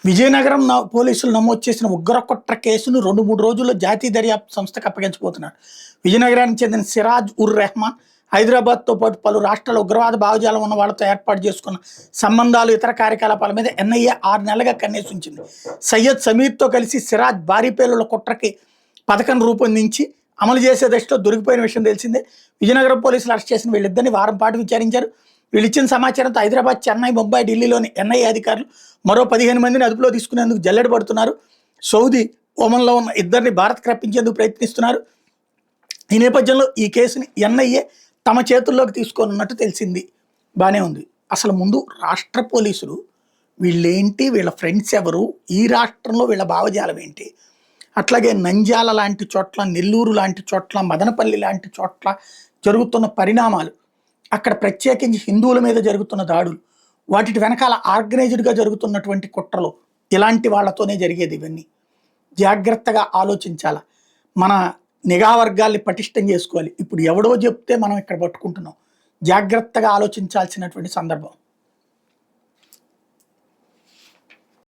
విజయనగరం పోలీసులు నమోదు చేసిన ఉగ్రకుట్ర కేసును 2-3 రోజుల్లో జాతీయ దర్యాప్తు సంస్థకు అప్పగించబోతున్నారు. విజయనగరానికి చెందిన సిరాజ్ ఉర్ రెహమాన్ హైదరాబాద్తో పాటు పలు రాష్ట్రాల ఉగ్రవాద భావజాలం ఉన్న వాళ్ళతో ఏర్పాటు చేసుకున్న సంబంధాలు, ఇతర కార్యకలాపాల మీద ఎన్ఐఏ 6 నెలలుగా కన్నేసి ఉంచింది. సయ్యద్ సమీర్తో కలిసి సిరాజ్ భారీ పేలుళ్ల కుట్రకి పథకం రూపొందించి అమలు చేసే దశలో దొరికిపోయిన విషయం తెలిసిందే. విజయనగరం పోలీసులు అరెస్ట్ చేసిన వీళ్ళిద్దరిని వారం పాటు విచారించారు. వీళ్ళు ఇచ్చిన సమాచారంతో హైదరాబాద్, చెన్నై, ముంబై, ఢిల్లీలోని ఎన్ఐఏ అధికారులు మరో 15 మందిని అదుపులో తీసుకునేందుకు జల్లెడ పడుతున్నారు. సౌదీ, ఒమన్లో ఉన్న ఇద్దరిని భారత్కు రప్పించేందుకు ప్రయత్నిస్తున్నారు. ఈ నేపథ్యంలో ఈ కేసుని ఎన్ఐఏ తమ చేతుల్లోకి తీసుకోనున్నట్టు తెలిసింది. బాగానే ఉంది. అసలు ముందు రాష్ట్ర పోలీసులు వీళ్ళేంటి, వీళ్ళ ఫ్రెండ్స్ ఎవరు, ఈ రాష్ట్రంలో వీళ్ళ భావజాలం ఏంటి, అట్లాగే నంద్యాల లాంటి చోట్ల, నెల్లూరు లాంటి చోట్ల, మదనపల్లి లాంటి చోట్ల జరుగుతున్న పరిణామాలు, అక్కడ ప్రత్యేకించి హిందువుల మీద జరుగుతున్న దాడులు, వాటి వెనకాల ఆర్గనైజ్డ్గా జరుగుతున్నటువంటి కుట్రలు, ఇలాంటి వాళ్ళతోనే జరిగేది. ఇవన్నీ జాగ్రత్తగా ఆలోచించాల. మన నిఘా వర్గాల్ని పటిష్టం చేసుకోవాలి. ఇప్పుడు ఎవడో చెప్తే మనం ఇక్కడ పట్టుకుంటున్నాం. జాగ్రత్తగా ఆలోచించాల్సినటువంటి సందర్భం.